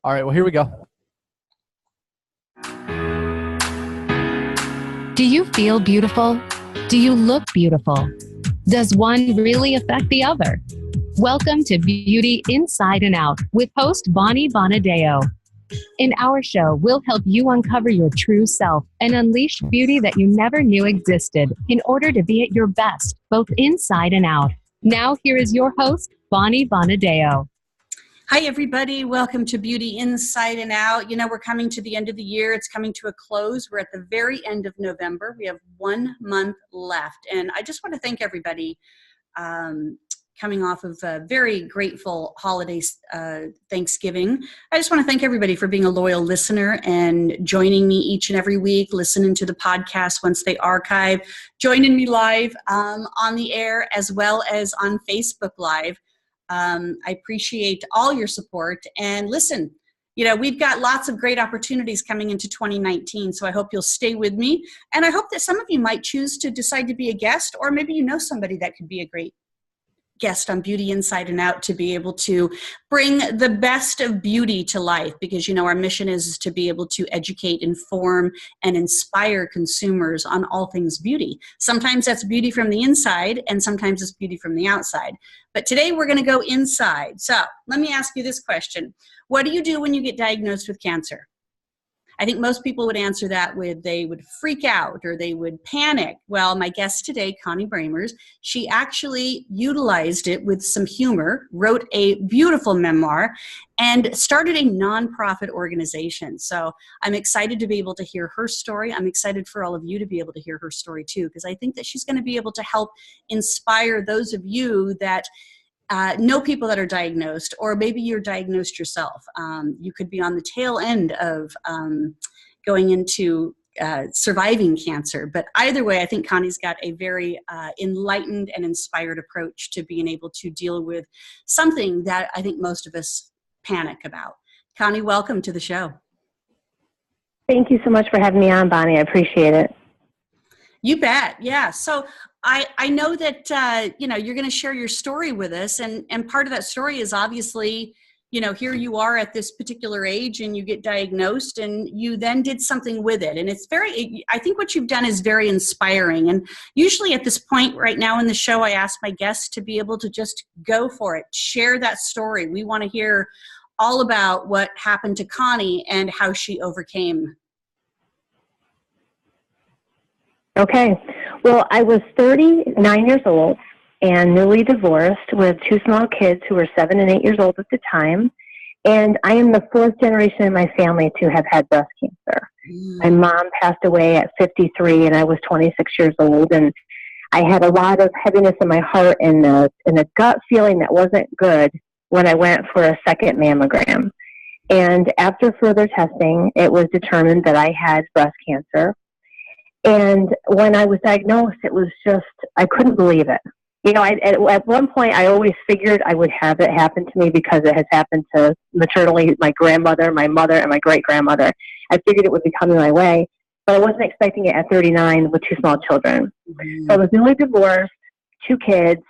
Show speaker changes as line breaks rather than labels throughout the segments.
All right, well, here we go.
Do you feel beautiful? Do you look beautiful? Does one really affect the other? Welcome to Beauty Inside and Out with host Bonadeo. In our show, we'll help you uncover your true self and unleash beauty that you never knew existed in order to be at your best, both inside and out. Now, here is your host, Bonadeo.
Hi, everybody. Welcome to Beauty Inside and Out. You know, we're coming to the end of the year. It's coming to a close. We're at the very end of November. We have 1 month left. And I just want to thank everybody coming off of a very grateful holiday Thanksgiving. I just want to thank everybody for being a loyal listener and joining me each and every week, listening to the podcast once they archive, joining me live on the air as well as on Facebook Live. I appreciate all your support, and listen, you know, we've got lots of great opportunities coming into 2019. So I hope you'll stay with me. And I hope that some of you might choose to decide to be a guest, or maybe you know somebody that could be a great guest on Beauty Inside and Out to be able to bring the best of beauty to life, because, you know, our mission is to be able to educate, inform, and inspire consumers on all things beauty. Sometimes that's beauty from the inside, and sometimes it's beauty from the outside. But today we're going to go inside. So let me ask you this question. What do you do when you get diagnosed with cancer? I think most people would answer that with they would freak out or they would panic. Well, my guest today, Connie Bramer, she actually utilized it with some humor, wrote a beautiful memoir, and started a nonprofit organization. So I'm excited to be able to hear her story. I'm excited for all of you to be able to hear her story too, because I think that she's going to be able to help inspire those of you that know people that are diagnosed, or maybe you're diagnosed yourself. You could be on the tail end of going into surviving cancer. But either way, I think Connie's got a very enlightened and inspired approach to being able to deal with something that I think most of us panic about. Connie, welcome to the show.
Thank you so much for having me on, Bonnie. I appreciate it.
You bet. Yeah. So I know that, you know, you're going to share your story with us. And part of that story is obviously, you know, here you are at this particular age and you get diagnosed and you then did something with it. And it's I think what you've done is very inspiring. And usually at this point right now in the show, I ask my guests to be able to just go for it. Share that story. We want to hear all about what happened to Connie and how she overcame.
Okay. Well, I was 39 years old and newly divorced with two small kids who were 7 and 8 years old at the time. And I am the fourth generation in my family to have had breast cancer. My mom passed away at 53 and I was 26 years old. And I had a lot of heaviness in my heart and a gut feeling that wasn't good when I went for a second mammogram. And after further testing, it was determined that I had breast cancer. And when I was diagnosed, it was just, I couldn't believe it. You know, at one point, I always figured I would have it happen to me because it has happened to maternally my grandmother, my mother, and my great-grandmother. I figured it would be coming my way, but I wasn't expecting it at 39 with two small children. So I was newly divorced, 2 kids,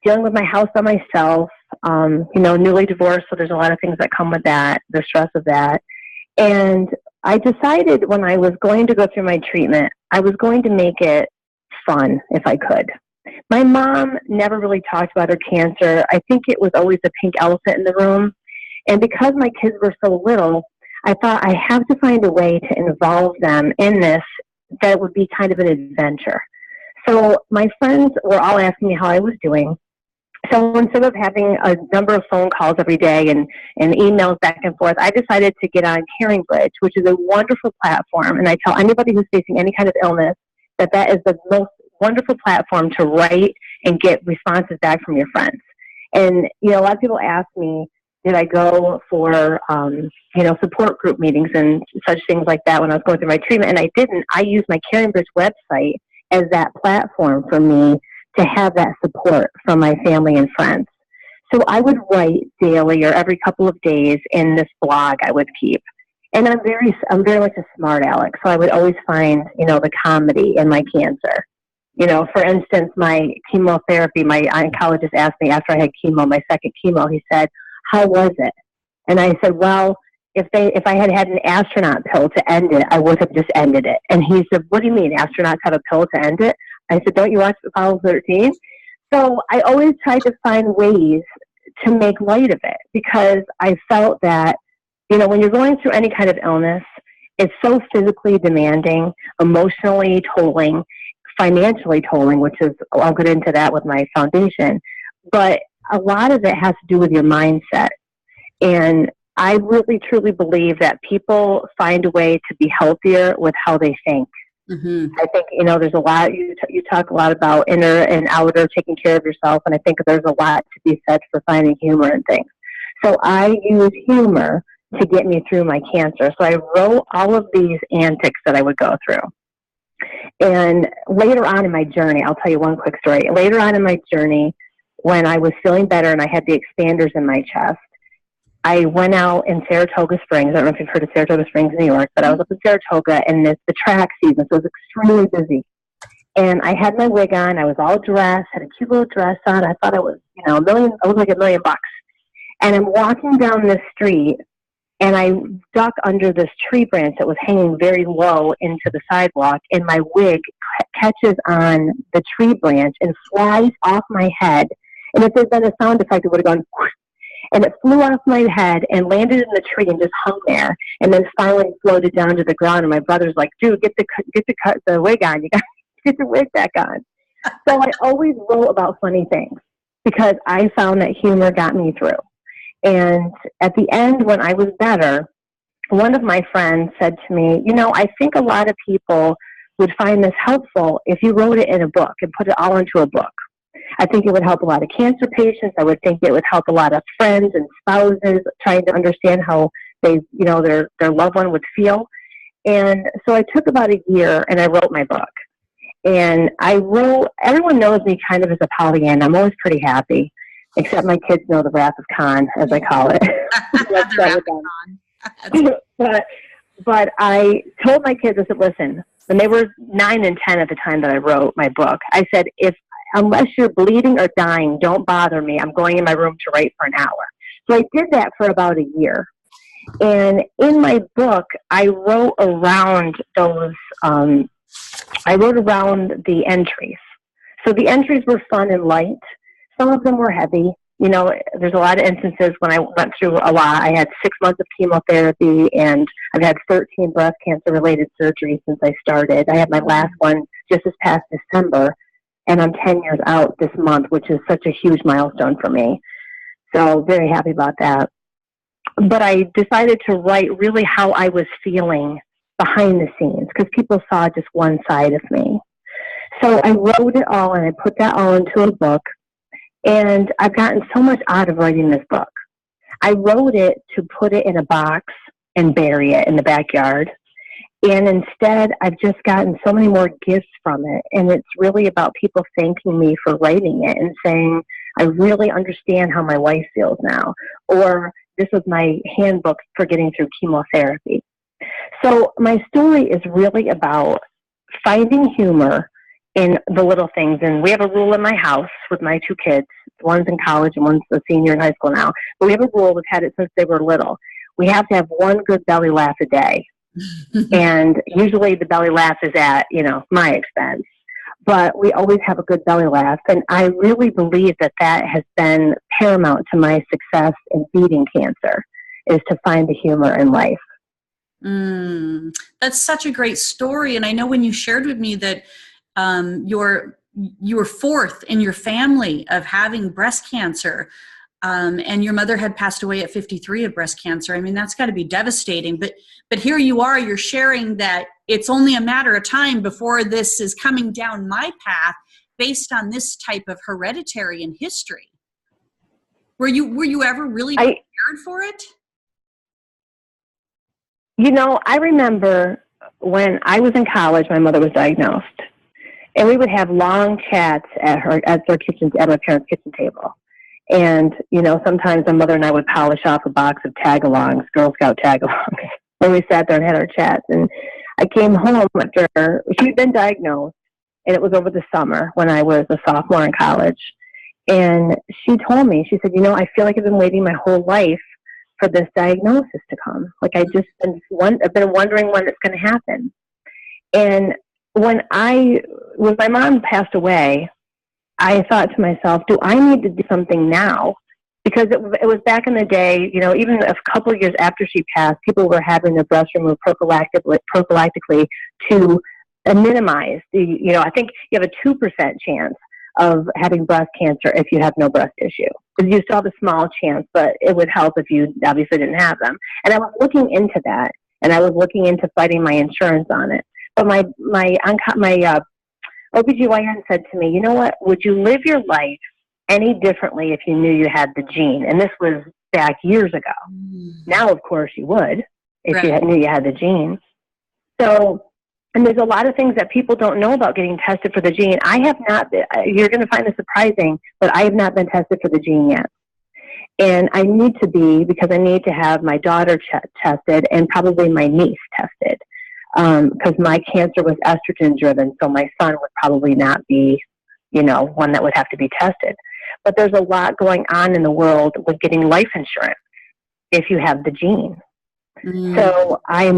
dealing with my house by myself, you know, newly divorced, so there's a lot of things that come with that, the stress of that. And I decided when I was going to go through my treatment, I was going to make it fun if I could. My mom never really talked about her cancer. I think it was always a pink elephant in the room. And because my kids were so little, I thought I have to find a way to involve them in this that would be kind of an adventure. So my friends were all asking me how I was doing. So instead of having a number of phone calls every day and emails back and forth, I decided to get on Caring Bridge, which is a wonderful platform. And I tell anybody who's facing any kind of illness that is the most wonderful platform to write and get responses back from your friends. And, you know, a lot of people ask me, did I go for, you know, support group meetings and such things like that when I was going through my treatment? And I didn't. I used my Caring Bridge website as that platform for me to have that support from my family and friends. So I would write daily or every couple of days in this blog I would keep. And I'm very much a smart aleck. So I would always find, you know, the comedy in my cancer. You know, for instance, my chemotherapy, my oncologist asked me after I had chemo, my second chemo, he said, how was it? And I said, well, if I had had an astronaut pill to end it, I would have just ended it. And he said, what do you mean astronauts have a pill to end it? I said, don't you watch Apollo 13? So I always tried to find ways to make light of it, because I felt that, when you're going through any kind of illness, it's so physically demanding, emotionally tolling, financially tolling, which is, I'll get into that with my foundation. But a lot of it has to do with your mindset. And I really, truly believe that people find a way to be healthier with how they think. Mm-hmm. I think, there's a lot, you talk a lot about inner and outer, taking care of yourself. And I think there's a lot to be said for finding humor in things. So I use humor to get me through my cancer. So I wrote all of these antics that I would go through. And later on in my journey, I'll tell you one quick story. Later on in my journey, when I was feeling better and I had the expanders in my chest, I went out in Saratoga Springs. I don't know if you've heard of Saratoga Springs, New York, but I was up in Saratoga, and it's the track season, so it was extremely busy. And I had my wig on. I was all dressed, had a cute little dress on. I thought I was, I was like $1 million. And I'm walking down the street, and I duck under this tree branch that was hanging very low into the sidewalk, and my wig catches on the tree branch and flies off my head. And if there'd been a sound effect, it would have gone whoosh, and it flew off my head and landed in the tree and just hung there, and then finally floated down to the ground. And my brother's like, "Dude, get the wig on. You got to get your wig back on." So I always wrote about funny things because I found that humor got me through. And at the end, when I was better, one of my friends said to me, I think a lot of people would find this helpful if you wrote it in a book and put it all into a book. I think it would help a lot of cancer patients. I would think it would help a lot of friends and spouses trying to understand how they, their loved one would feel. And so I took about a year and I wrote my book. And everyone knows me kind of as a Pollyanna. I'm always pretty happy. Except my kids know the wrath of Con, as I call it. But I told my kids, I said, listen, when they were 9 and 10 at the time that I wrote my book, I said, unless you're bleeding or dying, don't bother me. I'm going in my room to write for an hour. So I did that for about a year. And in my book, I wrote around the entries. So the entries were fun and light. Some of them were heavy. There's a lot of instances when I went through a lot. I had 6 months of chemotherapy, and I've had 13 breast cancer-related surgeries since I started. I had my last one just this past December, and I'm 10 years out this month, which is such a huge milestone for me. So very happy about that. But I decided to write really how I was feeling behind the scenes, because people saw just one side of me. So I wrote it all, and I put that all into a book. And I've gotten so much out of writing this book. I wrote it to put it in a box and bury it in the backyard. And instead, I've just gotten so many more gifts from it. And it's really about people thanking me for writing it and saying, I really understand how my wife feels now. Or this was my handbook for getting through chemotherapy. So my story is really about finding humor in the little things. And we have a rule in my house with my 2 kids. One's in college and one's a senior in high school now. But we have a rule. We've had it since they were little. We have to have one good belly laugh a day. And usually the belly laugh is at, my expense. But we always have a good belly laugh. And I really believe that has been paramount to my success in beating cancer, is to find the humor in life.
That's such a great story. And I know when you shared with me that you were 4th in your family of having breast cancer, and your mother had passed away at 53 of breast cancer. I mean, that's got to be devastating. But here you are, you're sharing that it's only a matter of time before this is coming down my path based on this type of hereditary in history. Were you ever really prepared for it?
I remember when I was in college, my mother was diagnosed. And we would have long chats at my parents' kitchen table. And, sometimes my mother and I would polish off a box of tag-alongs, Girl Scout tag-alongs, when we sat there and had our chats. And I came home after she'd been diagnosed, and it was over the summer when I was a sophomore in college. And she told me, she said, I feel like I've been waiting my whole life for this diagnosis to come. Like I've been wondering when it's going to happen. And when my mom passed away, I thought to myself, do I need to do something now? Because it was back in the day, even a couple of years after she passed, people were having their breast removed prophylactically to minimize I think you have a 2% chance of having breast cancer if you have no breast tissue. Because you still have a small chance, but it would help if you obviously didn't have them. And I was looking into that, and I was looking into fighting my insurance on it. But my OBGYN said to me, you know what, would you live your life any differently if you knew you had the gene? And this was back years ago. Now, of course, you would if you knew you had the gene. So, and there's a lot of things that people don't know about getting tested for the gene. I have not, you're going to find this surprising, but I have not been tested for the gene yet. And I need to be, because I need to have my daughter tested and probably my niece tested. Because my cancer was estrogen driven, so my son would probably not be, one that would have to be tested. But there's a lot going on in the world with getting life insurance if you have the gene. So I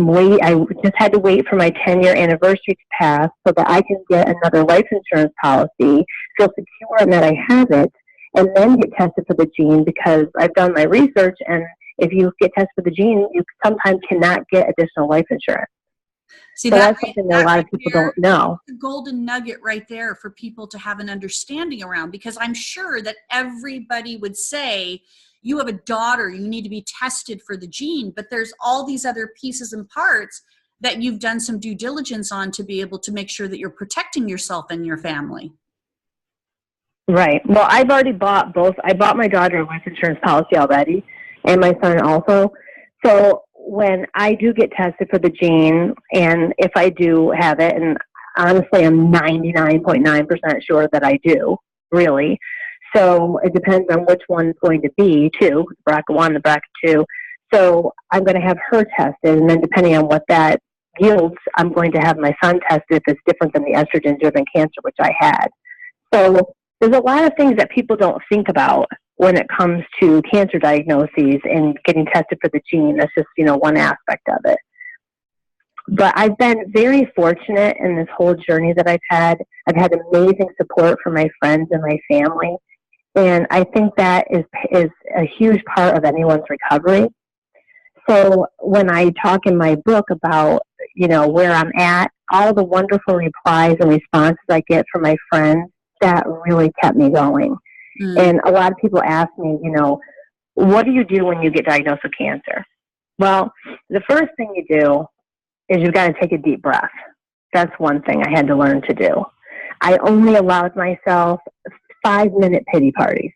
just had to wait for my 10-year anniversary to pass so that I can get another life insurance policy, feel secure in that I have it, and then get tested for the gene, because I've done my research, and if you get tested for the gene, you sometimes cannot get additional life insurance.
See,
so that's something that a lot of people don't know.
The golden nugget right there for people to have an understanding around, because I'm sure that everybody would say, you have a daughter, you need to be tested for the gene, but there's all these other pieces and parts that you've done some due diligence on to be able to make sure that you're protecting yourself and your family.
Right. Well, I've already bought both. I bought my daughter a life insurance policy already, and my son also. So when I do get tested for the gene, and if I do have it, and honestly, I'm 99.9% sure that I do, really. So it depends on which one's going to be, too, BRCA1, the BRCA2. So I'm going to have her tested, and then depending on what that yields, I'm going to have my son tested if it's different than the estrogen-driven cancer, which I had. So there's a lot of things that people don't think about when it comes to cancer diagnoses and getting tested for the gene. That's just, one aspect of it. But I've been very fortunate in this whole journey that I've had. I've had amazing support from my friends and my family. And I think that is a huge part of anyone's recovery. So when I talk in my book about, where I'm at, all the wonderful replies and responses I get from my friends, that really kept me going. And a lot of people ask me, what do you do when you get diagnosed with cancer? Well, the first thing you do is you've got to take a deep breath. That's one thing I had to learn to do. I only allowed myself 5-minute pity parties.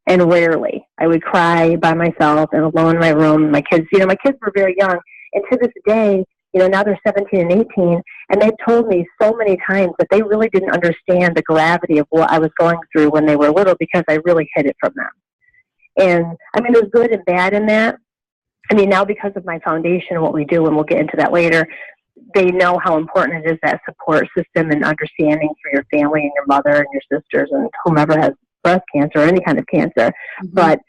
And rarely. I would cry by myself and alone in my room. My kids, my kids were very young. And to this day, now they're 17 and 18, and they've told me so many times that they really didn't understand the gravity of what I was going through when they were little, because I really hid it from them. And there's good and bad in that. Now because of my foundation and what we do, and we'll get into that later, they know how important it is, that support system and understanding for your family and your mother and your sisters and whomever has breast cancer or any kind of cancer. But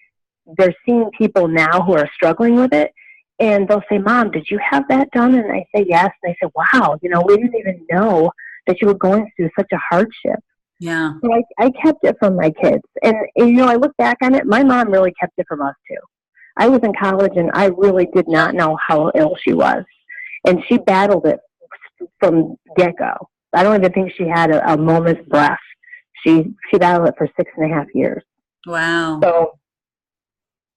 they're seeing people now who are struggling with it, and they'll say, Mom, did you have that done? And I say, yes. And they say, wow, we didn't even know that you were going through such a hardship.
Yeah.
So I kept it from my kids. And, I look back on it, my mom really kept it from us too. I was in college, and I really did not know how ill she was. And she battled it from get-go. I don't even think she had a moment's breath. She battled it for 6.5 years.
Wow.
So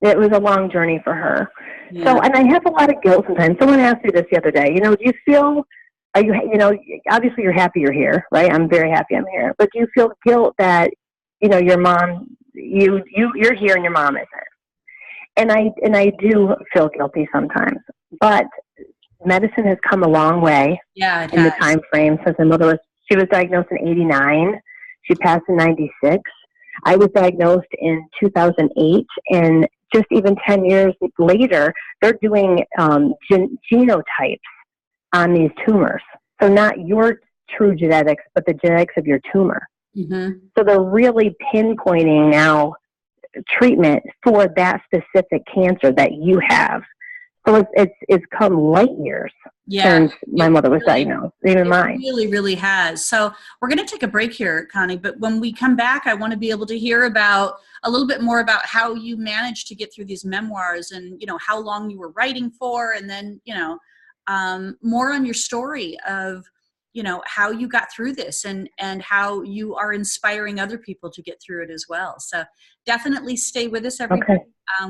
it was a long journey for her.
Yeah.
So, and I have a lot of guilt sometimes. Someone asked me this the other day, do you feel, obviously you're happy you're here, right? I'm very happy I'm here. But do you feel guilt that, your mom, you're here and your mom isn't? And I do feel guilty sometimes. But medicine has come a long way in the time frame since my mother she was diagnosed in 1989. She passed in 1996. I was diagnosed in 2008, and just even 10 years later, they're doing genotypes on these tumors. So not your true genetics, but the genetics of your tumor. So they're really pinpointing now treatment for that specific cancer that you have. So it's come light years since my mother was diagnosed, even mine.
It really, really has. So we're going to take a break here, Connie, but when we come back, I want to be able to hear about a little bit more about how you managed to get through these memoirs and, you know, how long you were writing for, and then, you know, more on your story of, you know, how you got through this and how you are inspiring other people to get through it as well. So definitely stay with us, everybody.
Okay.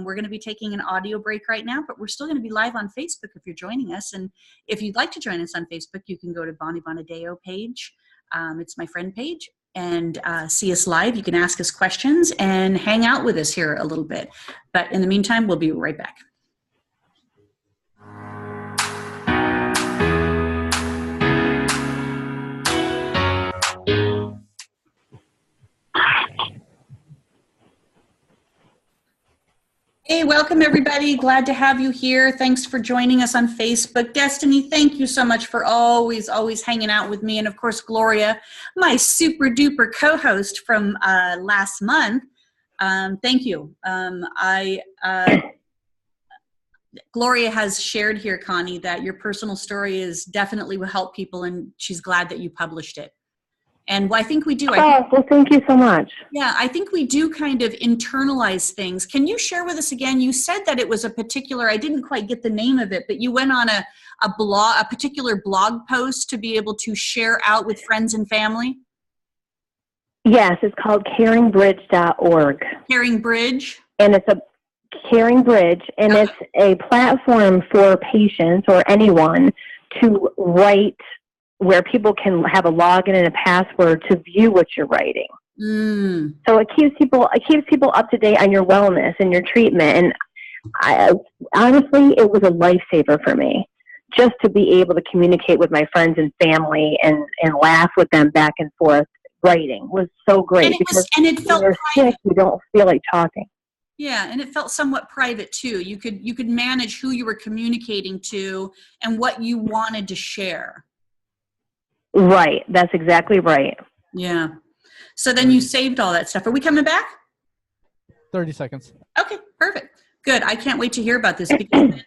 We're going to be taking an audio break right now, but we're still going to be live on Facebook if you're joining us. And if you'd like to join us on Facebook, you can go to Bonnie Bonadeo page. It's my friend page, and see us live. You can ask us questions and hang out with us here a little bit. But in the meantime, we'll be right back. Hey, welcome everybody. Glad to have you here. Thanks for joining us on Facebook. Destiny, thank you so much for always hanging out with me. And of course, Gloria, my super duper co-host from last month. Thank you. Gloria has shared here, Connie, that your personal story is definitely will help people, and she's glad that you published it. And I think we do.
Well, thank you so much.
Yeah, I think we do kind of internalize things. Can you share with us again? You said that it was a particular, I didn't quite get the name of it, but you went on a particular blog post to be able to share out with friends and family?
Yes, it's called caringbridge.org.
Caring Bridge?
And it's a Caring Bridge, and it's a platform for patients or anyone to write, where people can have a login and a password to view what you're writing. So it keeps people up to date on your wellness and your treatment. And honestly, it was a lifesaver for me, just to be able to communicate with my friends and family and laugh with them back and forth. Writing was so great,
and it felt
when you're sick, you don't feel like talking.
Yeah, and it felt somewhat private too. You could manage who you were communicating to and what you wanted to share.
Right. That's exactly right.
Yeah. So then you saved all that stuff. Are we coming back?
30 seconds.
Okay, perfect. Good. I can't wait to hear about this because,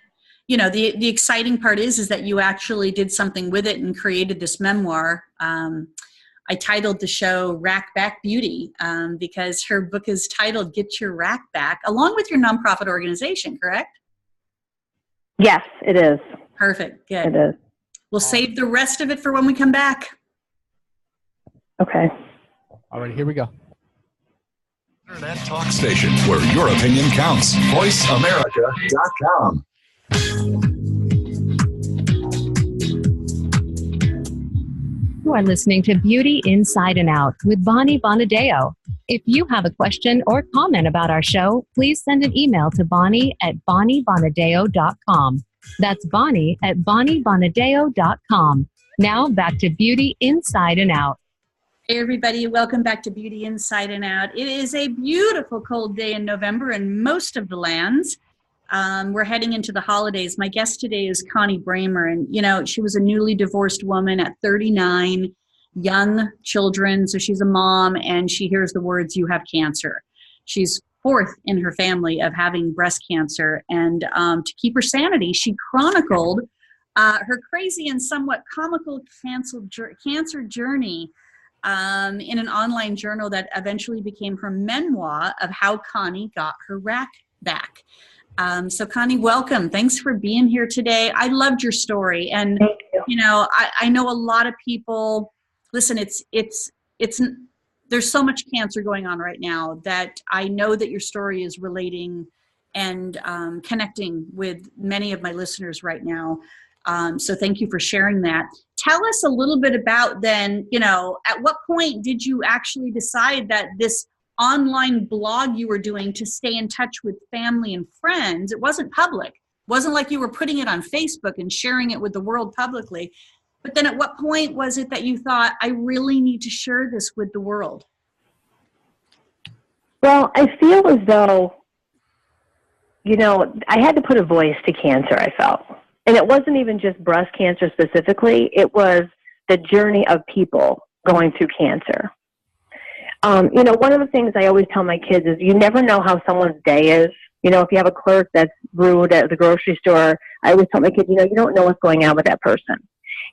you know, the exciting part is that you actually did something with it and created this memoir. I titled the show Rack Back Beauty because her book is titled Get Your Rack Back, along with your nonprofit organization, correct?
Yes, it is.
Perfect. Good.
It is.
We'll save the rest of it for when we come back.
Okay.
All right, here we go.
Internet talk station where your opinion counts. VoiceAmerica.com.
You are listening to Beauty Inside and Out with Bonnie Bonadeo. If you have a question or comment about our show, please send an email to bonnie@bonniebonadeo.com. That's bonnie@bonniebonadeo.com. Now back to Beauty Inside and Out.
Hey everybody, welcome back to Beauty Inside and Out. It is a beautiful cold day in November in most of the lands. We're heading into the holidays. My guest today is Connie Bramer, and you know, she was a newly divorced woman at 39, young children, so she's a mom, and she hears the words, "You have cancer." She's fourth in her family of having breast cancer, and to keep her sanity, she chronicled her crazy and somewhat comical cancer journey in an online journal that eventually became her memoir of how Connie got her rack back. So Connie, welcome. Thanks for being here today. I loved your story. And, you know, I know a lot of people, listen, there's so much cancer going on right now that I know that your story is relating and connecting with many of my listeners right now. So thank you for sharing that. Tell us a little bit about then, you know, at what point did you actually decide that this online blog you were doing to stay in touch with family and friends, it wasn't public. It wasn't like you were putting it on Facebook and sharing it with the world publicly. But then at what point was it that you thought, I really need to share this with the world?
Well, I feel as though, you know, I had to put a voice to cancer, I felt. And it wasn't even just breast cancer specifically. It was the journey of people going through cancer. One of the things I always tell my kids is you never know how someone's day is. If you have a clerk that's rude at the grocery store, I always tell my kids, you don't know what's going on with that person.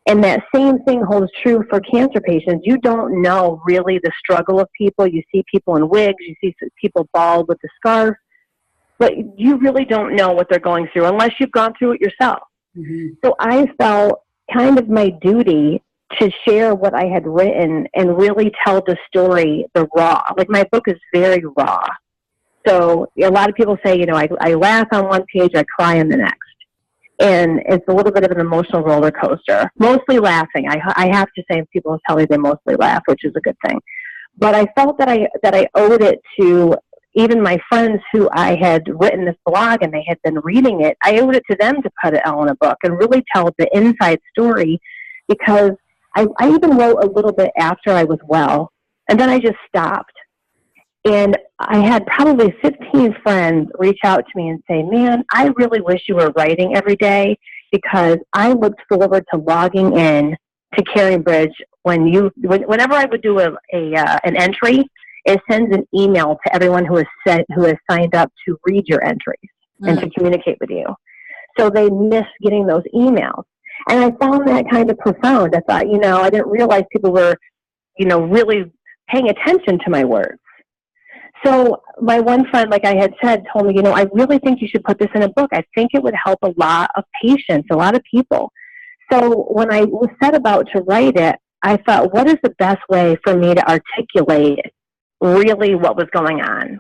And that same thing holds true for cancer patients. You don't know really the struggle of people. You see people in wigs, you see people bald with the scarf, but you really don't know what they're going through unless you've gone through it yourself. Mm-hmm. So I felt kind of my duty to share what I had written and really tell the story, the raw. Like, my book is very raw. So a lot of people say, I laugh on one page, I cry on the next. And it's a little bit of an emotional roller coaster. Mostly laughing. I have to say, people tell me they mostly laugh, which is a good thing. But I felt that I owed it to even my friends who I had written this blog and they had been reading it. I owed it to them to put it all in a book and really tell the inside story, because I even wrote a little bit after I was well, and then I just stopped. And I had probably 15 friends reach out to me and say, man, I really wish you were writing every day, because I looked forward to logging in to Caring Bridge whenever I would do an entry. It sends an email to everyone who has signed up to read your entries and to communicate with you. So they miss getting those emails. And I found that kind of profound. I thought, I didn't realize people were, really paying attention to my words. So my one friend, like I had said, told me, I really think you should put this in a book. I think it would help a lot of patients, a lot of people. So when I was set about to write it, I thought, what is the best way for me to articulate really what was going on?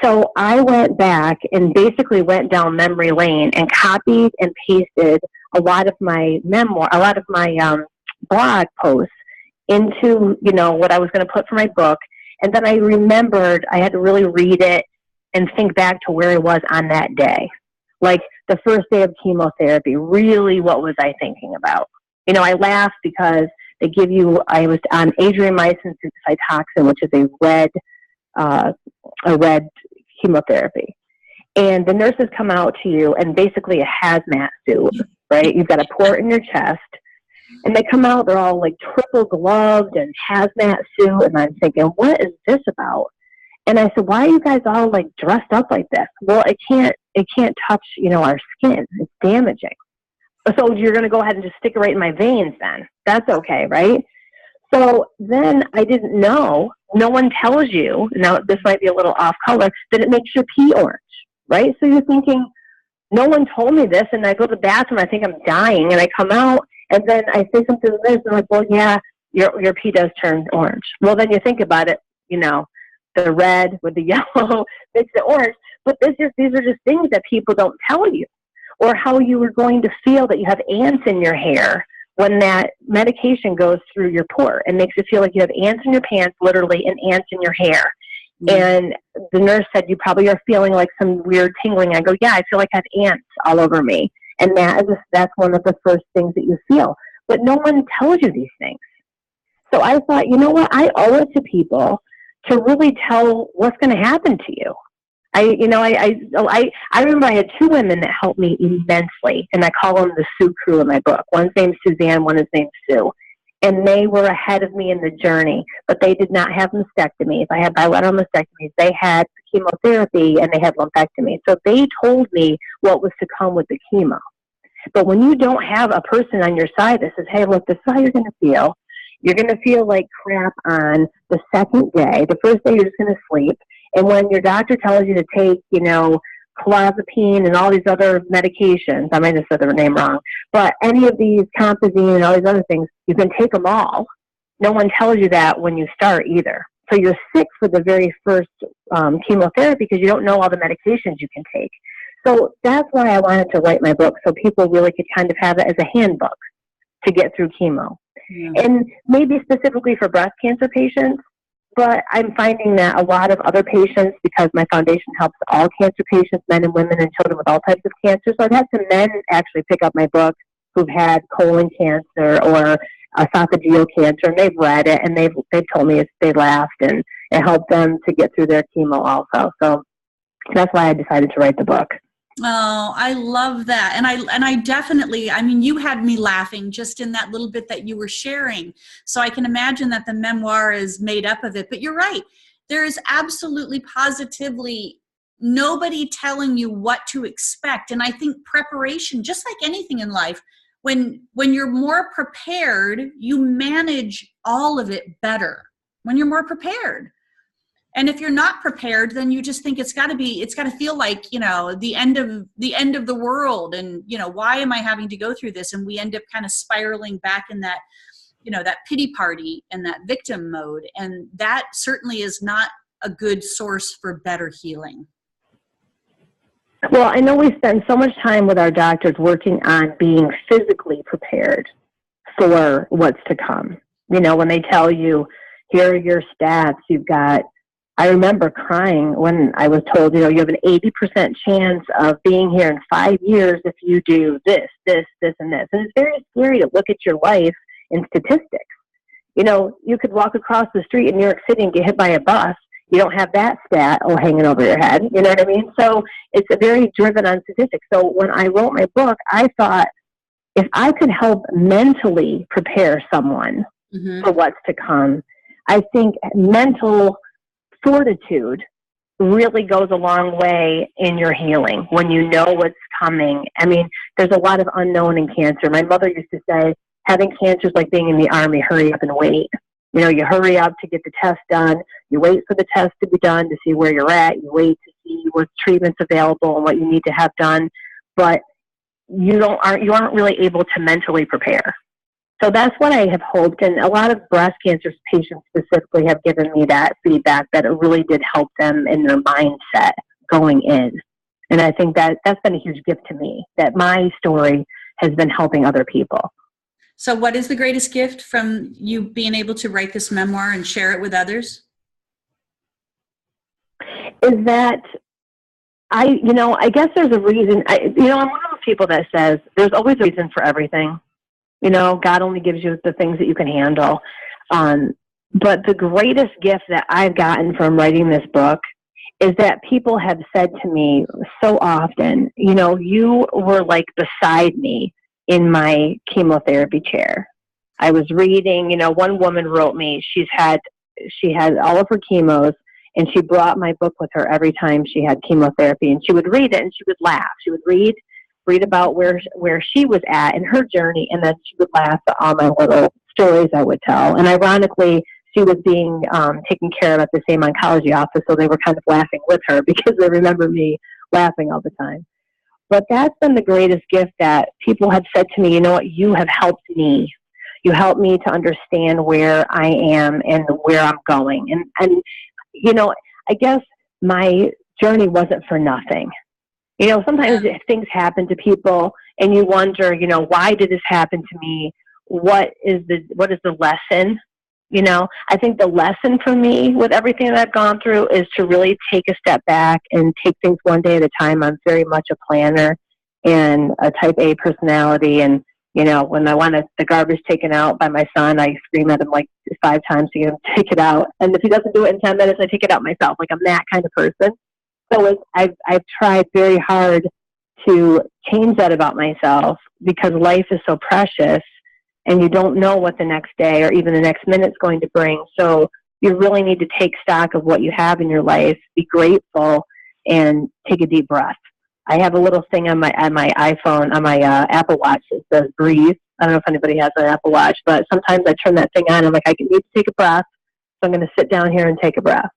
So I went back and basically went down memory lane and copied and pasted a lot of my blog posts into, what I was going to put for my book. And then I remembered I had to really read it and think back to where I was on that day. Like the first day of chemotherapy, really what was I thinking about? I laughed because they give you, I was on adriamycin cytoxin, which is a red chemotherapy. And the nurses come out to you in basically a hazmat suit, right? You've got a port in your chest. And they come out, they're all like triple gloved and hazmat suit. And I'm thinking, what is this about? And I said, why are you guys all like dressed up like this? Well, it can't touch, our skin. It's damaging. So you're going to go ahead and just stick it right in my veins then. That's okay, right? So then I didn't know. No one tells you, now this might be a little off color, that it makes your pee orange, right? So you're thinking, no one told me this. And I go to the bathroom, I think I'm dying. And I come out, and then I say something to this, and I'm like, well, yeah, your pee does turn orange. Well, then you think about it, the red with the yellow makes it orange. But these are just things that people don't tell you. Or how you were going to feel that you have ants in your hair when that medication goes through your port. It makes it feel like you have ants in your pants, literally, and ants in your hair. Mm-hmm. And the nurse said, you probably are feeling like some weird tingling. I go, yeah, I feel like I have ants all over me. And that's one of the first things that you feel. But no one tells you these things. So I thought, you know what? I owe it to people to really tell what's going to happen to you. I remember I had two women that helped me immensely, and I call them the Sue crew in my book. One's named Suzanne, one is named Sue. And they were ahead of me in the journey, but they did not have mastectomies. I had bilateral mastectomies. They had chemotherapy, and they had lumpectomy. So they told me what was to come with the chemo. But when you don't have a person on your side that says, hey, look, this is how you're going to feel. You're going to feel like crap on the second day. The first day, you're just going to sleep. And when your doctor tells you to take, clozapine and all these other medications, I might have said their name wrong, but any of these compazine and all these other things, you can take them all. No one tells you that when you start either. So you're sick for the very first chemotherapy because you don't know all the medications you can take. So that's why I wanted to write my book, so people really could kind of have it as a handbook to get through chemo. Yeah. And maybe specifically for breast cancer patients, but I'm finding that a lot of other patients, because my foundation helps all cancer patients, men and women and children with all types of cancer. So I've had some men actually pick up my book who've had colon cancer or esophageal cancer, and they've read it, and they've told me they laughed, and it helped them to get through their chemo also. So that's why I decided to write the book.
Oh, I love that. And I definitely, I mean, you had me laughing just in that little bit that you were sharing. So I can imagine that the memoir is made up of it. But you're right. There is absolutely positively nobody telling you what to expect. And I think preparation, just like anything in life, when you're more prepared, you manage all of it better when you're more prepared. And if you're not prepared, then you just think it's got to feel like, the end of the world. And, why am I having to go through this? And we end up kind of spiraling back in that, that pity party and that victim mode. And that certainly is not a good source for better healing.
Well, I know we spend so much time with our doctors working on being physically prepared for what's to come. When they tell you, here are your stats, I remember crying when I was told, you have an 80% chance of being here in 5 years if you do this, this, this, and this. And it's very scary to look at your life in statistics. You could walk across the street in New York City and get hit by a bus. You don't have that stat hanging over your head. You know what I mean? So it's very driven on statistics. So when I wrote my book, I thought if I could help mentally prepare someone for what's to come, I think mental fortitude really goes a long way in your healing when you know what's coming. I mean, there's a lot of unknown in cancer. My mother used to say, having cancer is like being in the Army, hurry up and wait. You hurry up to get the test done. You wait for the test to be done to see where you're at. You wait to see what treatment's available and what you need to have done. But you aren't really able to mentally prepare. So that's what I have hoped. And a lot of breast cancer patients specifically have given me that feedback that it really did help them in their mindset going in. And I think that's been a huge gift to me, that my story has been helping other people.
So what is the greatest gift from you being able to write this memoir and share it with others?
Is that I guess there's a reason. I'm one of those people that says there's always a reason for everything. God only gives you the things that you can handle. But the greatest gift that I've gotten from writing this book is that people have said to me so often, you were like beside me in my chemotherapy chair. I was reading, one woman wrote me, she had all of her chemos, and she brought my book with her every time she had chemotherapy, and she would read it and she would laugh. She would read about where she was at in her journey, and then she would laugh at all my little stories I would tell. And ironically, she was being taken care of at the same oncology office, so they were kind of laughing with her because they remember me laughing all the time. But that's been the greatest gift that people have said to me, you have helped me. You helped me to understand where I am and where I'm going. And I guess my journey wasn't for nothing. Sometimes things happen to people and you wonder, why did this happen to me? What is the lesson? I think the lesson for me with everything that I've gone through is to really take a step back and take things one day at a time. I'm very much a planner and a type A personality. And, when I want the garbage taken out by my son, I scream at him like 5 times to get him to take it out. And if he doesn't do it in 10 minutes, I take it out myself. Like I'm that kind of person. So I've tried very hard to change that about myself because life is so precious. And you don't know what the next day or even the next minute is going to bring. So you really need to take stock of what you have in your life, be grateful, and take a deep breath. I have a little thing on my iPhone, on my Apple Watch that says breathe. I don't know if anybody has an Apple Watch, but sometimes I turn that thing on. I'm like, I need to take a breath. So I'm going to sit down here and take a breath.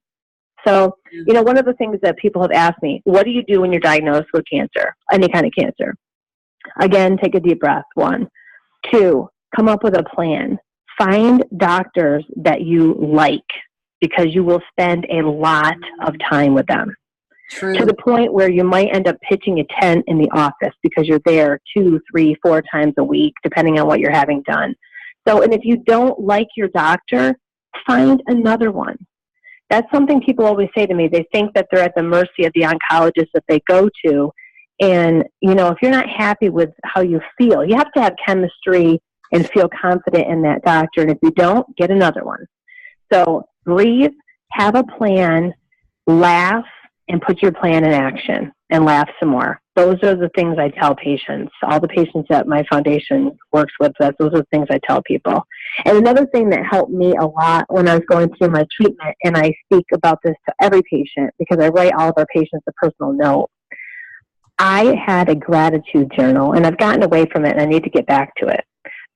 So, one of the things that people have asked me, what do you do when you're diagnosed with cancer, any kind of cancer? Again, take a deep breath, 1. 2, come up with a plan. Find doctors that you like because you will spend a lot of time with them.
True.
To the point where you might end up pitching a tent in the office because you're there 2, 3, 4 times a week, depending on what you're having done. So, and if you don't like your doctor, find another one. That's something people always say to me. They think that they're at the mercy of the oncologist that they go to. And, if you're not happy with how you feel, you have to have chemistry and feel confident in that doctor. And if you don't, get another one. So breathe, have a plan, laugh, and put your plan in action and laugh some more. Those are the things I tell patients. All the patients that my foundation works with, those are the things I tell people. And another thing that helped me a lot when I was going through my treatment, and I speak about this to every patient because I write all of our patients a personal note, I had a gratitude journal, and I've gotten away from it, and I need to get back to it.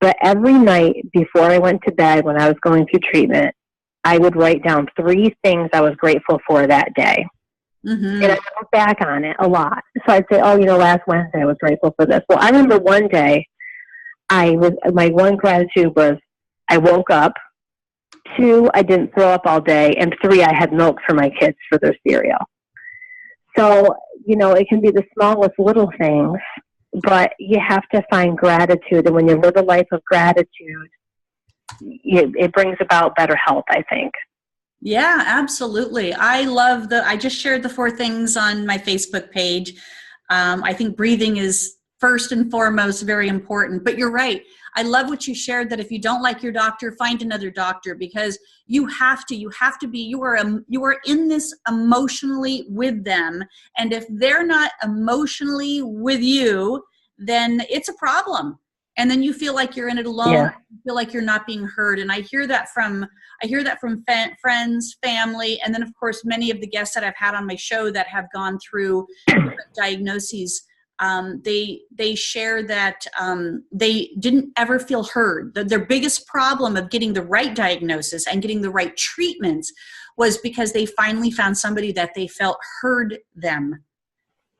But every night before I went to bed when I was going through treatment, I would write down 3 things I was grateful for that day. And I look back on it a lot. So I'd say, last Wednesday I was grateful for this. Well, I remember one day my one gratitude was I woke up, 2, I didn't throw up all day, and 3, I had milk for my kids for their cereal. So, it can be the smallest little things, but you have to find gratitude. And when you live a life of gratitude, it brings about better health, I think.
Yeah, absolutely. I just shared the 4 things on my Facebook page. I think breathing is first and foremost very important, but you're right. I love what you shared, that if you don't like your doctor, find another doctor, because you are in this emotionally with them. And if they're not emotionally with you, then it's a problem. And then you feel like you're in it alone.
Yeah.
You feel like you're not being heard. And I hear that from friends, family, and then of course many of the guests that I've had on my show that have gone through different diagnoses. They share that they didn't ever feel heard. Their biggest problem of getting the right diagnosis and getting the right treatments was because they finally found somebody that they felt heard them.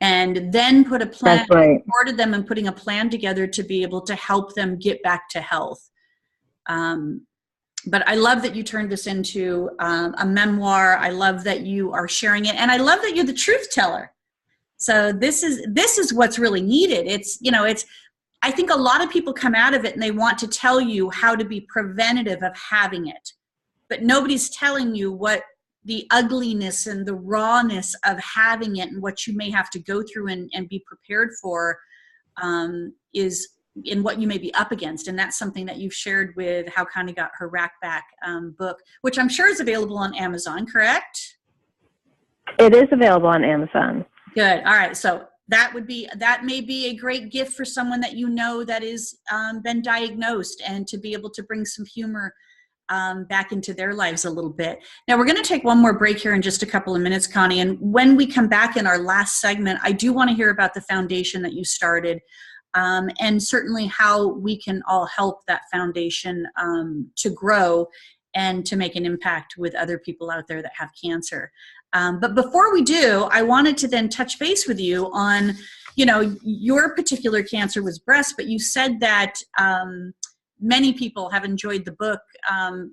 And then put a plan, supported them and putting a plan together to be able to help them get back to health. But I love that you turned this into a memoir. I love that you are sharing it. And I love that you're the truth teller. So this is what's really needed. I think a lot of people come out of it and they want to tell you how to be preventative of having it, but nobody's telling you what the ugliness and the rawness of having it and what you may have to go through and be prepared for is in what you may be up against. And that's something that you've shared with How Connie Got Her Rack Back book, which I'm sure is available on Amazon, correct?
It is available on Amazon.
Good. All right. So that may be a great gift for someone that that is been diagnosed, and to be able to bring some humor back into their lives a little bit. Now we're going to take one more break here in just a couple of minutes, Connie. And when we come back in our last segment, I do want to hear about the foundation that you started, and certainly how we can all help that foundation to grow and to make an impact with other people out there that have cancer. But before we do, I wanted to then touch base with you on, your particular cancer was breast, but you said that many people have enjoyed the book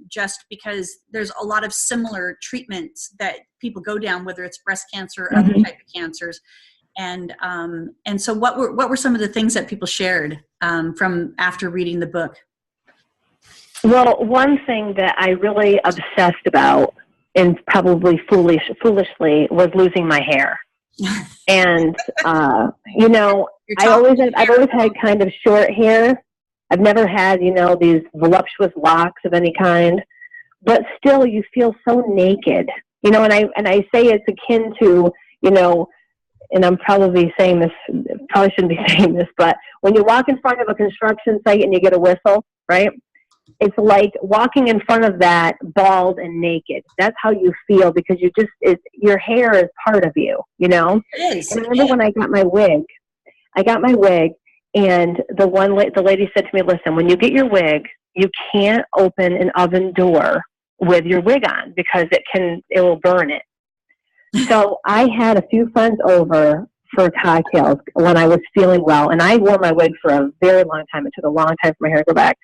just because there's a lot of similar treatments that people go down, whether it's breast cancer or other type of cancers. And so what were some of the things that people shared from after reading the book?
Well, one thing that I really obsessed about, and probably foolishly, was losing my hair. And I've always had kind of short hair. I've never had, these voluptuous locks of any kind, but still you feel so naked, and I say it's akin to, and I'm probably saying this, probably shouldn't be saying this, but when you walk in front of a construction site and you get a whistle, right? It's like walking in front of that bald and naked. That's how you feel, because your hair is part of you, It is. And I remember when I got my wig, and the lady said to me, listen, when you get your wig, you can't open an oven door with your wig on because it will burn it. So I had a few friends over for cocktails when I was feeling well, and I wore my wig for a very long time. It took a long time for my hair to go back.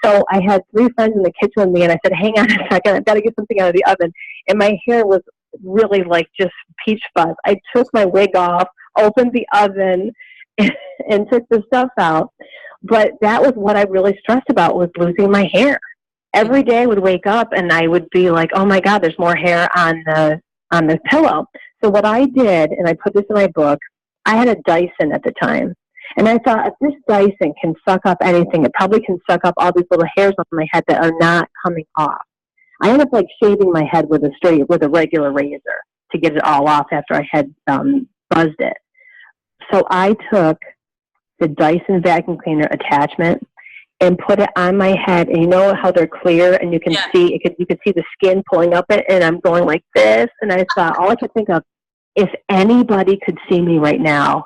So I had 3 friends in the kitchen with me, and I said, hang on a second, I've got to get something out of the oven. And my hair was really like just peach fuzz. I took my wig off, opened the oven, and took the stuff out. But that was what I really stressed about, was losing my hair. Every day I would wake up and I would be like, oh my God, there's more hair on the pillow. So what I did, and I put this in my book, I had a Dyson at the time. And I thought, if this Dyson can suck up anything, it probably can suck up all these little hairs on my head that are not coming off. I ended up shaving my head with a regular razor. to get it all off after I had buzzed it. So I took the Dyson vacuum cleaner attachment and put it on my head, and you know how they're clear, and you can see it. You could see the skin pulling up it, and I'm going like this, and I thought, all I could think of, if anybody could see me right now,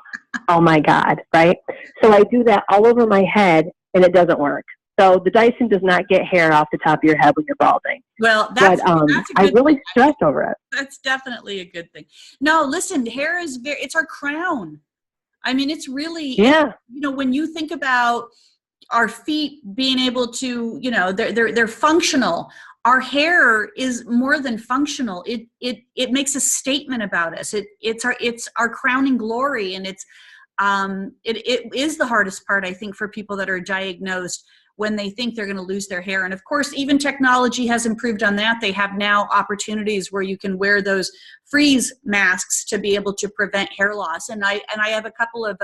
oh my God, right? So I do that all over my head, and it doesn't work. So the Dyson does not get hair off the top of your head when you're balding.
Well, that's a good
I really
thing.
stressed over it.
That's definitely a good thing. No, listen, hair is it's our crown. I mean, it's really, when you think about our feet being able to, they're functional. Our hair is more than functional. It makes a statement about us. It's our crowning glory, and it is the hardest part, I think, for people that are diagnosed when they think they're going to lose their hair. And of course, even technology has improved on that. They have now opportunities where you can wear those freeze masks to be able to prevent hair loss. And I have a couple of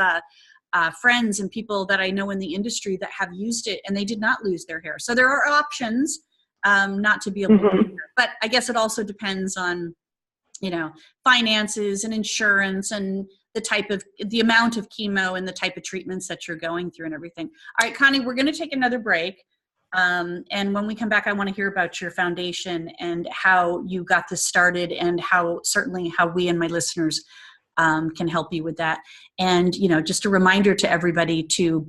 friends and people that I know in the industry that have used it, and they did not lose their hair. So there are options not to be able to do that. But I guess it also depends on, finances and insurance and the amount of chemo and the type of treatments that you're going through and everything. All right, Connie, we're going to take another break. And when we come back, I want to hear about your foundation and how you got this started, and how we and my listeners can help you with that. And, just a reminder to everybody to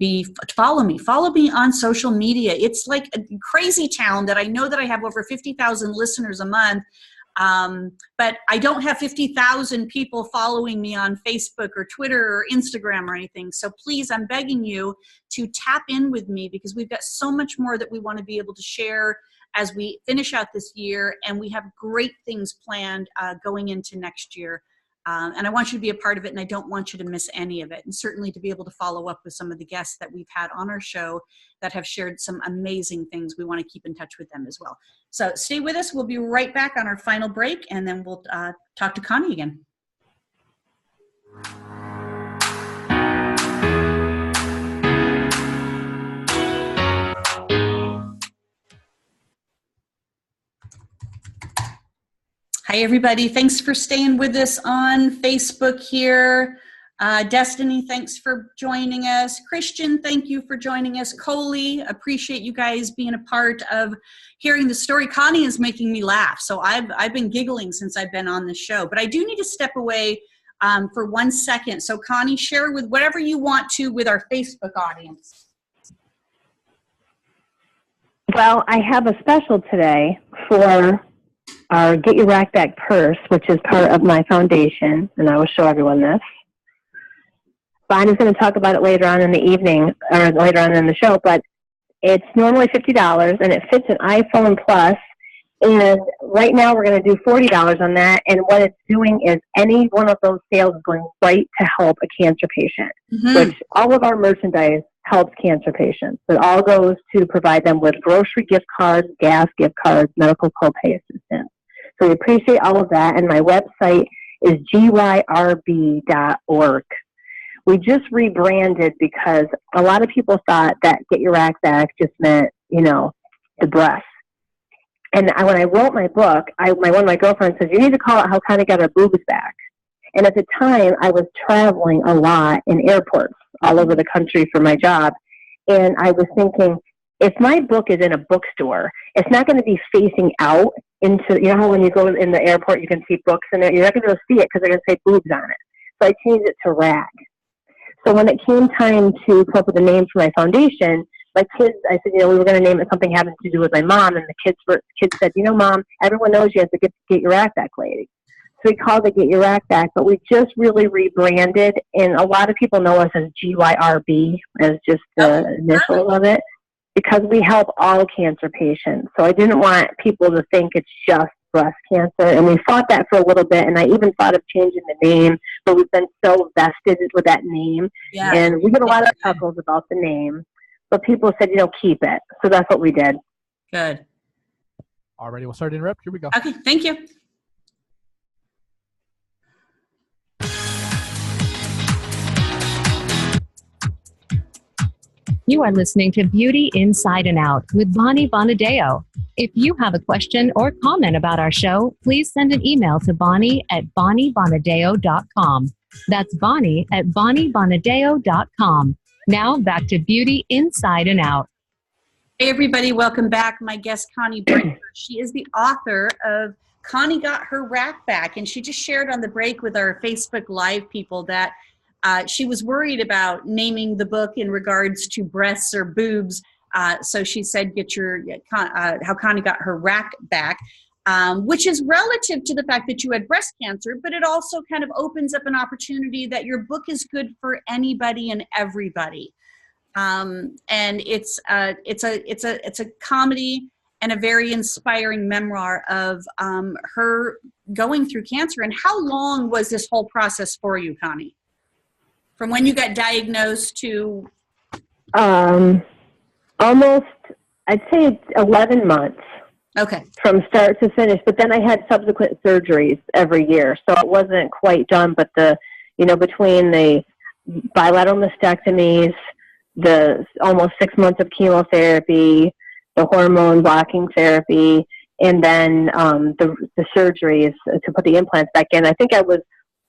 follow me on social media. It's like a crazy town that I know that I have over 50,000 listeners a month. But I don't have 50,000 people following me on Facebook or Twitter or Instagram or anything. So please, I'm begging you to tap in with me, because we've got so much more that we want to be able to share as we finish out this year. And we have great things planned going into next year. And I want you to be a part of it, and I don't want you to miss any of it. And certainly to be able to follow up with some of the guests that we've had on our show that have shared some amazing things. We want to keep in touch with them as well. So stay with us. We'll be right back on our final break, and then we'll talk to Connie again. Hi, everybody. Thanks for staying with us on Facebook here. Destiny, thanks for joining us. Christian, thank you for joining us. Coley, appreciate you guys being a part of hearing the story. Connie is making me laugh, so I've been giggling since I've been on the show. But I do need to step away for 1 second. So Connie, share with whatever you want to with our Facebook audience.
Well, I have a special today for our Get Your Rack Back purse, which is part of my foundation, and I will show everyone this. Bonnie's going to talk about it later on in the evening, or later on in the show, but it's normally $50, and it fits an iPhone Plus, and right now we're going to do $40 on that, and what it's doing is any one of those sales is going right to help a cancer patient, which all of our merchandise helps cancer patients. It all goes to provide them with grocery gift cards, gas gift cards, medical copay assistance. So we appreciate all of that, and my website is gyrb.org. We just rebranded because a lot of people thought that Get Your Rack Back just meant, the breasts. And when I wrote my book, one of my girlfriends said, you need to call it How Connie Got Her Boobs Back. And at the time, I was traveling a lot in airports all over the country for my job. And I was thinking, if my book is in a bookstore, it's not going to be facing out into, how when you go in the airport, you can see books in there. You're not going to be able to see it because they're going to say boobs on it. So I changed it to rag. So when it came time to come up with a name for my foundation, my kids, I said, we were going to name it something having to do with my mom. And the kids said, Mom, everyone knows you have to get your rack back lady. So we called it Get Your Rack Back, but we just really rebranded. And a lot of people know us as GYRB, as just the initial of it, because we help all cancer patients. So I didn't want people to think it's just breast cancer. And we fought that for a little bit, and I even thought of changing the name, but we've been so vested with that name. Yeah. And we get a lot of chuckles about the name, but people said, keep it. So that's what we did.
Good.
Alrighty, we'll start to interrupt. Here we go.
Okay, thank you.
You are listening to Beauty Inside and Out with Bonnie Bonadeo. If you have a question or comment about our show, please send an email to Bonnie at bonniebonadeo.com. That's Bonnie at bonniebonadeo.com. Now back to Beauty Inside and Out.
Hey everybody, welcome back. My guest, Connie Bramer. She is the author of Connie Got Her Rack Back, and she just shared on the break with our Facebook Live people that she was worried about naming the book in regards to breasts or boobs. So she said, get your, how Connie got her rack back, which is relative to the fact that you had breast cancer, but it also kind of opens up an opportunity that your book is good for anybody and everybody. And it's a comedy and a very inspiring memoir of her going through cancer. And how long was this whole process for you, Connie? From when you got diagnosed to?
Almost, I'd say 11 months.
Okay.
From start to finish. But then I had subsequent surgeries every year. So it wasn't quite done, but between the bilateral mastectomies, the almost 6 months of chemotherapy, the hormone blocking therapy, and then the surgeries to put the implants back in, I think I was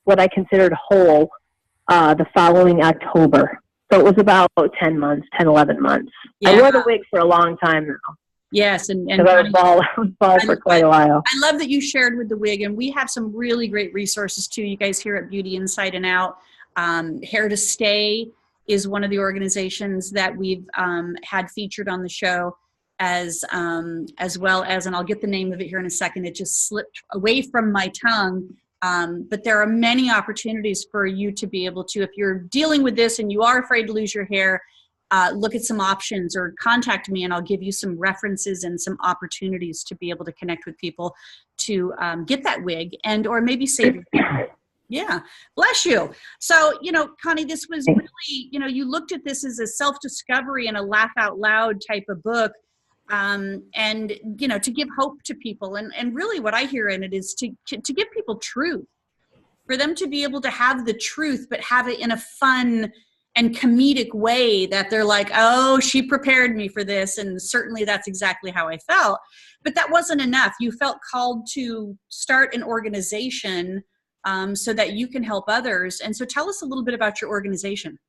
what I considered whole the following October. So it was about 11 months. Yeah. I wore the wig for a long time now.
Yes, and
I was bald for quite a while.
I love that you shared with the wig, and we have some really great resources too. You guys here at Beauty Inside and Out. Hair to Stay is one of the organizations that we've had featured on the show, as well as, and I'll get the name of it here in a second. It just slipped away from my tongue. But there are many opportunities for you to be able to, if you're dealing with this and you are afraid to lose your hair, look at some options or contact me and I'll give you some references and some opportunities to be able to connect with people to get that wig and or maybe save your hair. Yeah, bless you. So, Connie, this was really, you looked at this as a self-discovery and a laugh out loud type of book. And to give hope to people, and really what I hear in it is to give people truth, for them to be able to have the truth, but have it in a fun and comedic way that they're like, oh, she prepared me for this. And certainly that's exactly how I felt, but that wasn't enough. You felt called to start an organization so that you can help others. And so tell us a little bit about your organization.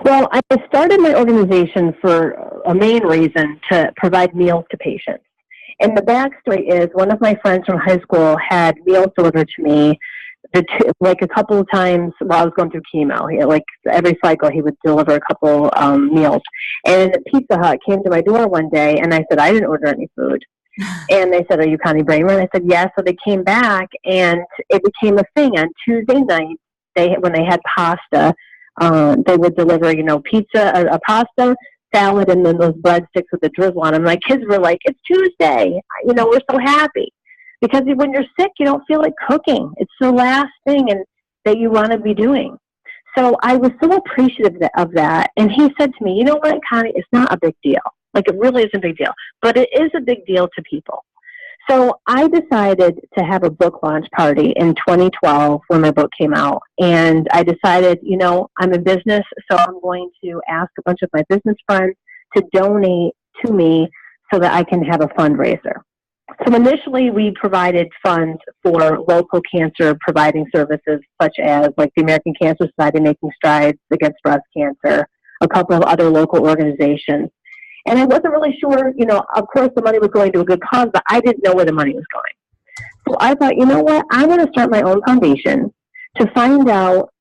Well, I started my organization for a main reason to provide meals to patients. And the backstory is one of my friends from high school had meals delivered to me like a couple of times while I was going through chemo. Like every cycle, he would deliver a couple meals. And Pizza Hut came to my door one day, and I said, I didn't order any food. And they said, are you Connie Bramer? And I said, yes. So they came back, and it became a thing. On Tuesday night, when they had pasta, they would deliver, pizza, a pasta, salad, and then those breadsticks with the drizzle on them. My kids were like, it's Tuesday. We're so happy. Because when you're sick, you don't feel like cooking. It's the last thing that you want to be doing. So I was so appreciative of that. And he said to me, you know what, Connie, it's not a big deal. Like, it really isn't a big deal. But it is a big deal to people. So I decided to have a book launch party in 2012 when my book came out. And I decided, I'm in business, so I'm going to ask a bunch of my business friends to donate to me so that I can have a fundraiser. So initially we provided funds for local cancer providing services such as like the American Cancer Society Making Strides Against Breast Cancer, a couple of other local organizations. And I wasn't really sure, of course the money was going to a good cause, but I didn't know where the money was going. So I thought, you know what, I want to start my own foundation to find out,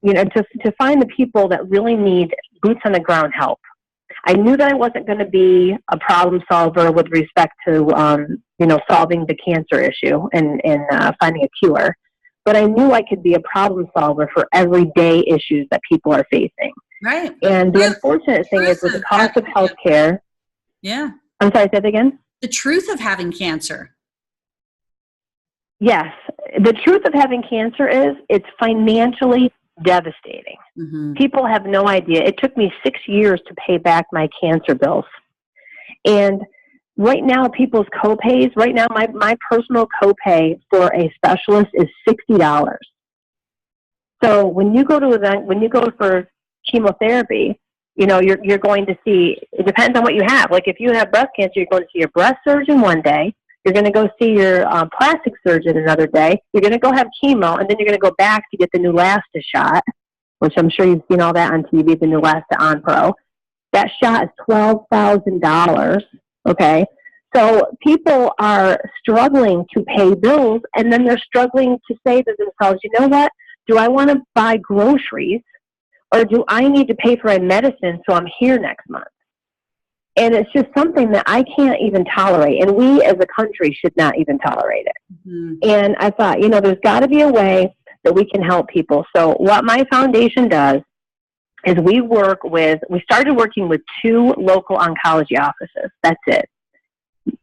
to find the people that really need boots on the ground help. I knew that I wasn't going to be a problem solver with respect to, solving the cancer issue and finding a cure. But I knew I could be a problem solver for everyday issues that people are facing.
Right.
And the unfortunate thing is with the cost of healthcare.
Yeah.
I'm sorry, say that again?
The truth of having cancer.
Yes. The truth of having cancer is it's financially devastating. Mm-hmm. People have no idea. It took me 6 years to pay back my cancer bills. And right now, people's co-pays, right now, my personal copay for a specialist is $60. So when you go for chemotherapy, you're going to see, it depends on what you have. Like if you have breast cancer, you're going to see your breast surgeon one day. You're going to go see your plastic surgeon another day. You're going to go have chemo, and then you're going to go back to get the Neulasta shot, which I'm sure you've seen all that on TV, the Neulasta Onpro. That shot is $12,000, okay? So people are struggling to pay bills, and then they're struggling to say to themselves, you know what? Do I want to buy groceries, or do I need to pay for my medicine so I'm here next month? And it's just something that I can't even tolerate, and we as a country should not even tolerate it. Mm-hmm. And I thought, there's got to be a way that we can help people. So what my foundation does is we started working with 2 local oncology offices. That's it.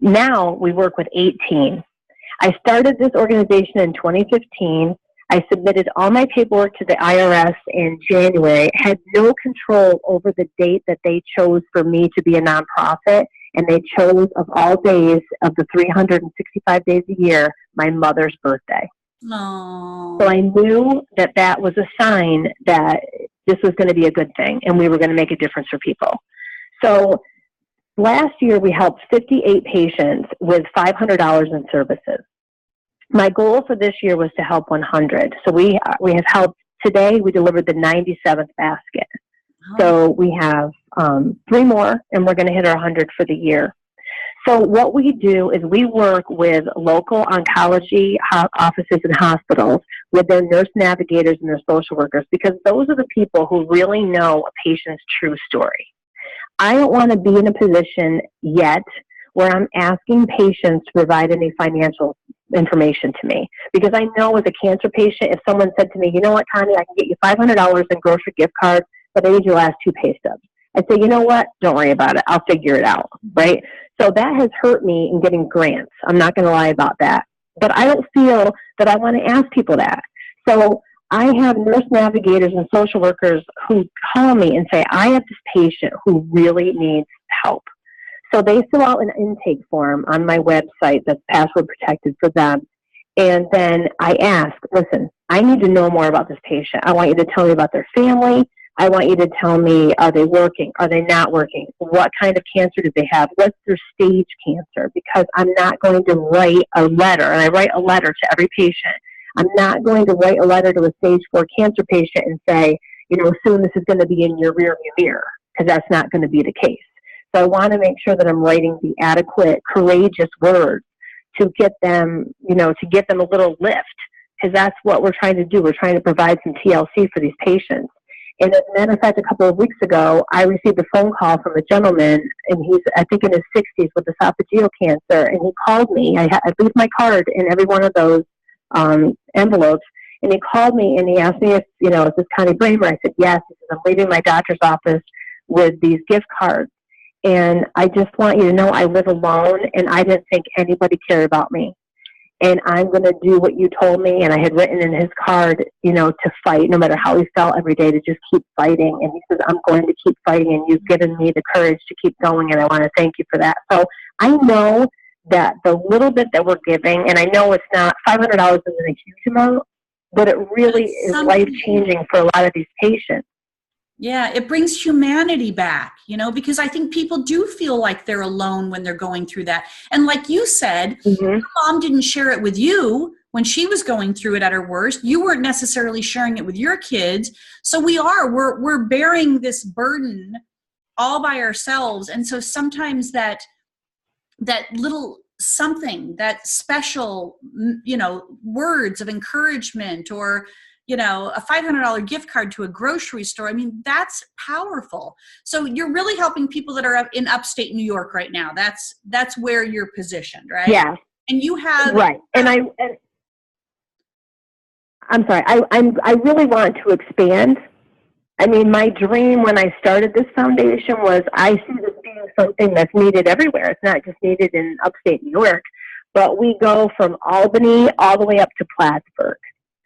Now we work with 18. I started this organization in 2015. I submitted all my paperwork to the IRS in January, had no control over the date that they chose for me to be a nonprofit, and they chose, of all days of the 365 days a year, my mother's birthday.
Aww.
So I knew that was a sign that this was going to be a good thing, and we were going to make a difference for people. So last year, we helped 58 patients with $500 in services. My goal for this year was to help 100. So we have helped, today we delivered the 97th basket. Oh. So we have 3 more, and we're going to hit our 100 for the year. So what we do is we work with local oncology offices and hospitals with their nurse navigators and their social workers, because those are the people who really know a patient's true story. I don't want to be in a position yet where I'm asking patients to provide any financial information to me. Because I know as a cancer patient, if someone said to me, you know what, Connie, I can get you $500 in grocery gift cards, but I need your last 2 pay stubs. I'd say, you know what, don't worry about it. I'll figure it out, right? So that has hurt me in getting grants. I'm not going to lie about that. But I don't feel that I want to ask people that. So I have nurse navigators and social workers who call me and say, I have this patient who really needs help. So they fill out an intake form on my website that's password protected for them. And then I ask, listen, I need to know more about this patient. I want you to tell me about their family. I want you to tell me, are they working? Are they not working? What kind of cancer do they have? What's their stage cancer? Because I'm not going to write a letter, and I write a letter to every patient. I'm not going to write a letter to a stage 4 cancer patient and say, soon this is going to be in your rearview mirror, because that's not going to be the case. So I want to make sure that I'm writing the adequate, courageous words to get them, to give them a little lift, because that's what we're trying to do. We're trying to provide some TLC for these patients. And as a matter of fact, a couple of weeks ago, I received a phone call from a gentleman, and he's, I think, in his 60s with esophageal cancer, and he called me. I leave my card in every one of those envelopes, and he called me, and he asked me if, is this Connie Bramer? I said, yes. He says, I'm leaving my doctor's office with these gift cards. And I just want you to know I live alone, and I didn't think anybody cared about me. And I'm going to do what you told me. And I had written in his card, to fight, no matter how he felt every day, to just keep fighting. And he says, I'm going to keep fighting, and you've given me the courage to keep going, and I want to thank you for that. So I know that the little bit that we're giving, and I know it's not, $500 isn't a huge amount, but it really is life-changing for a lot of these patients.
Yeah, it brings humanity back, because I think people do feel like they're alone when they're going through that. And like you said, your mom didn't share it with you when she was going through it at her worst. You weren't necessarily sharing it with your kids. So we're bearing this burden all by ourselves. And so sometimes that little something, that special, words of encouragement, or a $500 gift card to a grocery store. I mean, that's powerful. So you're really helping people that are in upstate New York right now. That's where you're positioned, right?
Yeah.
And you have
right. And I'm sorry. I really want to expand. I mean, my dream when I started this foundation was I see this being something that's needed everywhere. It's not just needed in upstate New York, but we go from Albany all the way up to Plattsburgh.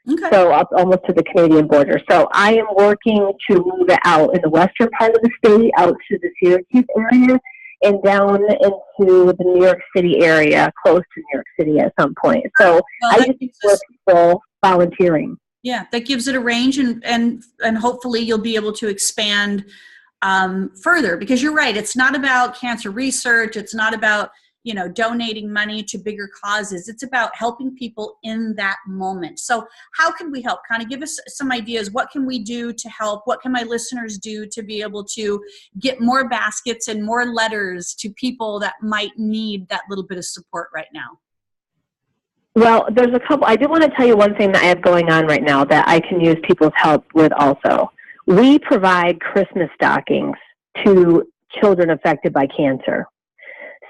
Okay. So up almost to the Canadian border. So I am working to move it out in the western part of the state, out to the Syracuse area, and down into the New York City area, close to New York City at some point. So I just work people volunteering.
Yeah, that gives it a range, and hopefully you'll be able to expand further, because you're right. It's not about cancer research. It's not about, donating money to bigger causes. It's about helping people in that moment. So how can we help? Kind of give us some ideas. What can we do to help? What can my listeners do to be able to get more baskets and more letters to people that might need that little bit of support right now?
Well, there's a couple. I do want to tell you one thing that I have going on right now that I can use people's help with also. We provide Christmas stockings to children affected by cancer.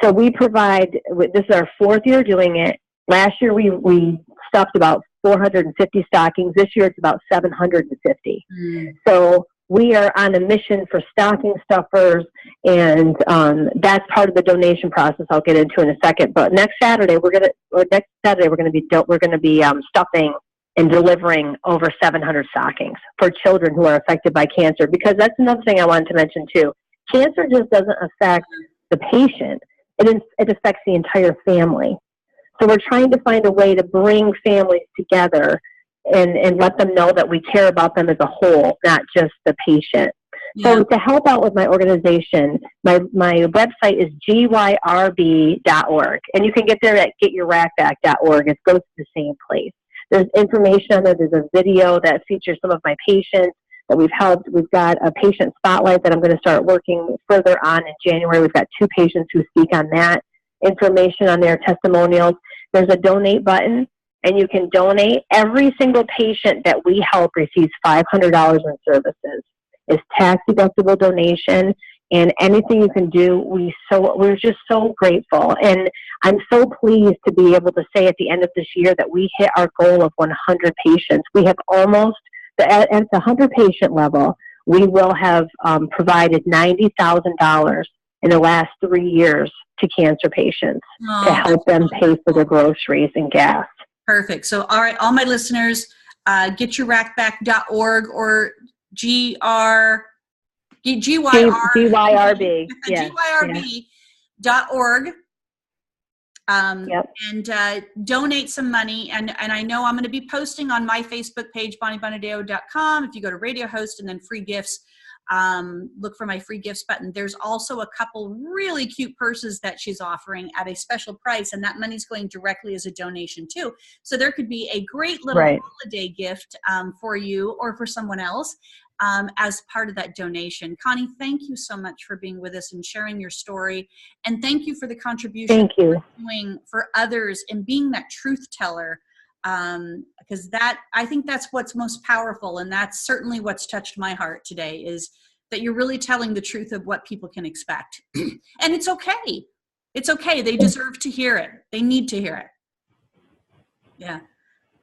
So we provide, this is our 4th year doing it. Last year we stuffed about 450 stockings. This year it's about 750. So we are on a mission for stocking stuffers, and that's part of the donation process I'll get into in a second. But next Saturday we're going to be stuffing and delivering over 700 stockings for children who are affected by cancer, because that's another thing I wanted to mention too. Cancer just doesn't affect the patient. It affects the entire family. So we're trying to find a way to bring families together and let them know that we care about them as a whole, not just the patient. Yeah. So to help out with my organization, my website is gyrb.org. And you can get there at getyourrackback.org. It goes to the same place. There's information on there. There's a video that features some of my patients that we've helped. We've got a patient spotlight that I'm going to start working further on in January. We've got 2 patients who speak on that. Information on their testimonials. There's a donate button, and you can donate. Every single patient that we help receives $500 in services. It's tax-deductible donation, and anything you can do, we're just so grateful. And I'm so pleased to be able to say at the end of this year that we hit our goal of 100 patients. We have almost, at the 100 patient level, we will have provided $90,000 in the last 3 years to cancer patients to help them pay for their groceries and gas.
Perfect. So, all right, all my listeners, getyourrackback.org or GYRB.
Yeah.
GYRB.org. And donate some money. And I know I'm going to be posting on my Facebook page, BonnieBonadeo.com. If you go to Radio Host and then free gifts, look for my free gifts button. There's also a couple really cute purses that she's offering at a special price, and that money's going directly as a donation too. So there could be a great little holiday gift for you or for someone else as part of that donation. Connie, thank you so much for being with us and sharing your story. And thank you for the contribution you're doing for others and being that truth teller. Because I think that's what's most powerful. And that's certainly what's touched my heart today, is that you're really telling the truth of what people can expect. And it's okay. It's okay. They deserve to hear it. They need to hear it. Yeah.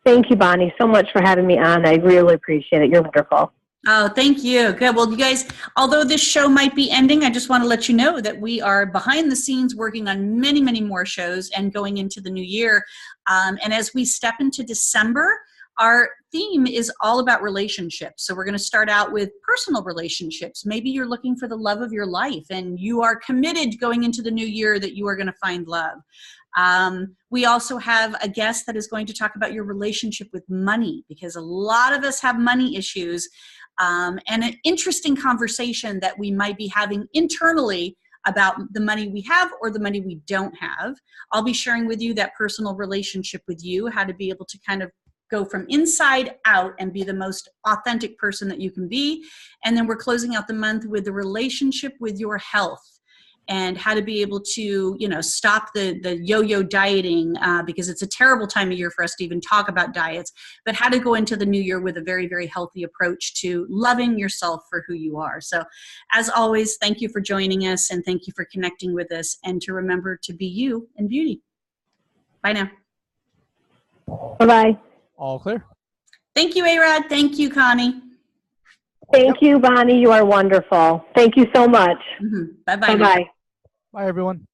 Thank you, Bonnie, so much for having me on. I really appreciate it. You're wonderful.
Oh, thank you. Good. Well, you guys, although this show might be ending, I just want to let you know that we are behind the scenes working on many, many more shows and going into the new year. And as we step into December, our theme is all about relationships. So we're going to start out with personal relationships. Maybe you're looking for the love of your life and you are committed going into the new year that you are going to find love. We also have a guest that is going to talk about your relationship with money, because a lot of us have money issues. And an interesting conversation that we might be having internally about the money we have or the money we don't have. I'll be sharing with you that personal relationship with you, how to be able to kind of go from inside out and be the most authentic person that you can be. And then we're closing out the month with the relationship with your health and how to be able to, stop the yo-yo dieting because it's a terrible time of year for us to even talk about diets, but how to go into the new year with a very, very healthy approach to loving yourself for who you are. So as always, thank you for joining us and thank you for connecting with us, and to remember to be you in beauty. Bye now.
Bye-bye.
All clear.
Thank you, A-Rod. Thank you, Connie.
Thank you, Bonnie. You are wonderful. Thank you so much.
Bye-bye.
Bye-bye.
Bye, everyone.